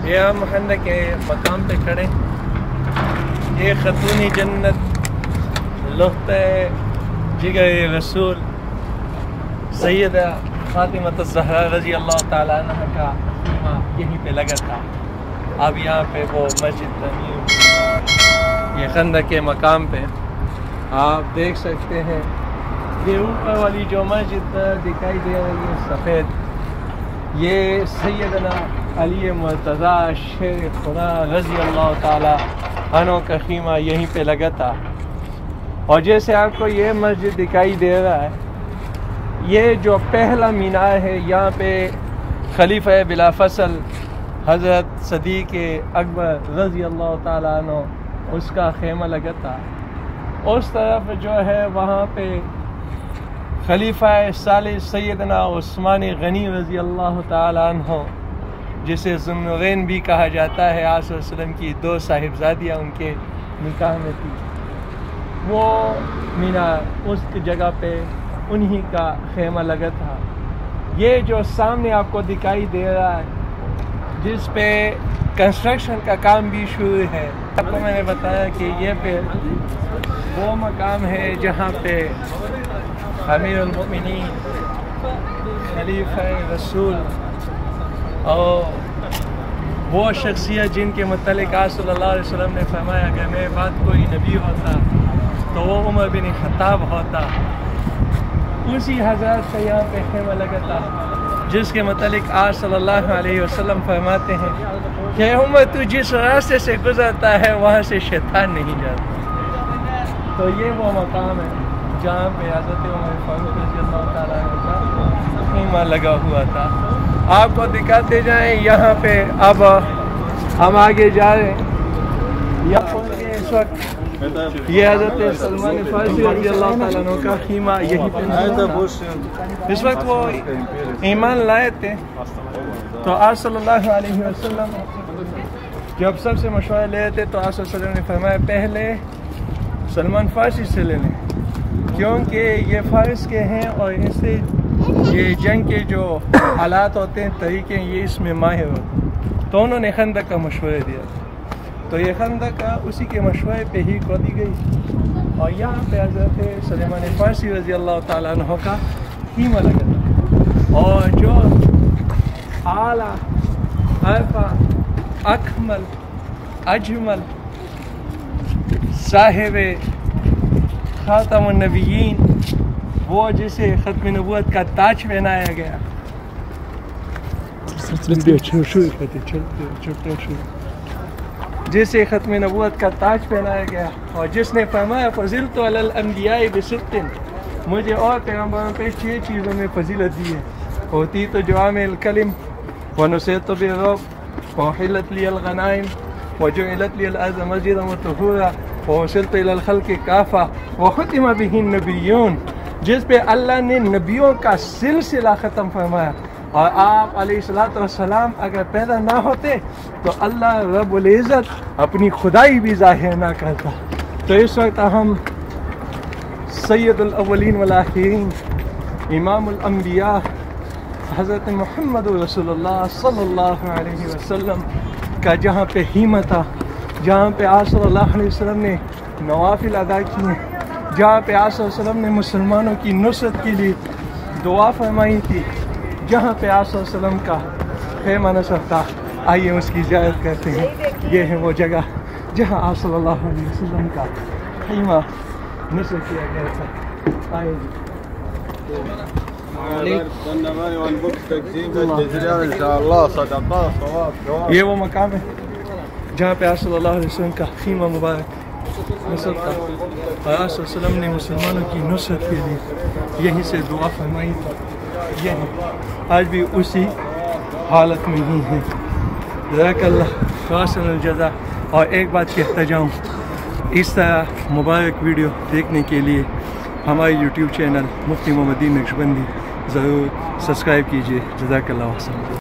یہ ہم خندق کے مقام پہ کھڑے، یہ خاتون جنت لطف جگر رسول سیدہ فاطمہ الزہرا رضی اللہ تعالیٰ عنہ کا خیمہ یہیں پہ لگا تھا۔ اب یہاں پہ وہ مسجد تعمیر ہوئی، یہ خندق کے مقام پہ آپ دیکھ سکتے ہیں۔ یہ اوپر والی جو مسجد دکھائی دے رہی ہے سفید، یہ سیدنا علی مرتضیٰ شیر خدا رضی اللہ تعالیٰ عنہ کا خیمہ یہیں پہ لگا تھا۔ اور جیسے آپ کو یہ مسجد دکھائی دے رہا ہے، یہ جو پہلا مینار ہے یہاں پہ خلیفہ بلا فصل حضرت صدیق اکبر رضی اللہ تعالیٰ عنہ اس کا خیمہ لگا تھا۔ اس طرف جو ہے وہاں پہ خلیفہ ثالث سیدنا عثمان غنی رضی اللہ تعالیٰ عنہ، جسے ذو النورین بھی کہا جاتا ہے، آقا صلی اللہ علیہ وسلم کی دو صاحبزادیاں ان کے نکاح میں تھی، وہ مینار اس جگہ پہ انہی کا خیمہ لگا تھا۔ یہ جو سامنے آپ کو دکھائی دے رہا ہے، جس پہ کنسٹرکشن کا کام بھی شروع ہے، آپ کو میں نے بتایا کہ یہ پہ وہ مقام ہے جہاں پہ امیر المؤمنین خلیفہ رسول اور وہ شخصیت جن کے متعلق آج صلی اللہ علیہ وسلم نے فرمایا کہ میرے بعد کوئی نبی ہوتا تو وہ عمر بن خطاب ہوتا، اسی حضرت سے یہاں پہ خیمہ لگا تھا، جس کے متعلق آج صلی اللہ علیہ وسلم فرماتے ہیں کہ عمر تو جس راستے سے گزرتا ہے وہاں سے شیطان نہیں جاتا۔ تو یہ وہ مقام ہے جہاں پہ حضرت عمر فاروق رضی اللہ تعالیٰ عنہ کا خیمہ لگا ہوا تھا۔ آپ کو دکھاتے جائیں یہاں پہ، اب ہم آگے جا رہے ہیں۔ یہاں اس وقت یہ حضرت سلمان فارسی رضی اللہ تعالیٰ عنہ کا خیمہ یہی پہ اس وقت وہ ایمان لائے تھے، تو آج صلی اللہ علیہ وسلم جب سب سے مشورہ لے تھے تو آج صلی اللہ علیہ وسلم نے فرمایا پہلے سلمان فارسی سے لے لیں، کیونکہ یہ فارس کے ہیں اور اس سے یہ جنگ کے جو حالات ہوتے ہیں، طریقے، یہ اس میں ماہر ہوتے ہیں۔ تو انہوں نے خندق کا مشورہ دیا تھا، تو یہ خندق اسی کے مشورے پہ ہی کھودی گئی، اور یہاں پہ حضرت سلمان فارسی رضی اللہ تعالیٰ عنہ کا خیمہ لگا تھا۔ اور جو اعلیٰ ارفع اکمل اجمل صاحب خاتم النبیین، وہ جسے ختم نبوت کا تاج پہنایا گیا، جسے ختم نبوت کا تاج پہنایا گیا، اور جس نے فرمایا فضلت علی الانبیاء بست، مجھے اور پیغمبروں پہ 6 چیزوں میں فضیلت دی ہے، ہوتی تو جوامع الکلم ونصرت بالرعب وحلت لی الغنائم وجعلت لی الارض مسجدا وطہورا ووصلت الی الخلق کافہ وختم بہ النبیون، جس پہ اللہ نے نبیوں کا سلسلہ ختم فرمایا، اور آپ علیہ السلام اگر پیدا نہ ہوتے تو اللہ رب العزت اپنی خدائی بھی ظاہر نہ کرتا۔ تو اس وقت ہم سید الاولین والآخرین امام الانبیاء حضرت محمد رسول اللہ صلی اللہ علیہ وسلم کا جہاں پہ خیمہ تھا، جہاں پہ آپ صلی اللہ علیہ وسلم نے نوافل ادا کیے، جہاں پہ آپ صلی اللہ علیہ وسلم نے مسلمانوں کی نصرت کے لیے دعا فرمائی تھی، جہاں پہ آپ صلی اللہ علیہ وسلم کا خیمہ نصب تھا، آئیے اس کی زیارت کرتے ہیں۔ یہ ہے وہ جگہ جہاں آپ صلی اللہ علیہ وسلم کا خیمہ نصب کیا گیا تھا۔ آئیے یہ وہ مقام ہے جہاں پہ آپ صلی اللہ علیہ وسلم کا خیمہ مبارک نصب تھا، اور آپ صلی اللہ علیہ وسلم نے مسلمانوں کی نصرت کے لیے یہیں سے دعا فرمائی تھی۔ یہ آج بھی اسی حالت میں ہی ہیں۔ جزاک اللہ خاصن الجزا۔ اور ایک بات کہتا جاؤں، اس طرح مبارک ویڈیو دیکھنے کے لیے ہمارے یوٹیوب چینل مفتی محمد دین نقشبندی ضرور سبسکرائب کیجیے۔ جزاک اللہ خیر۔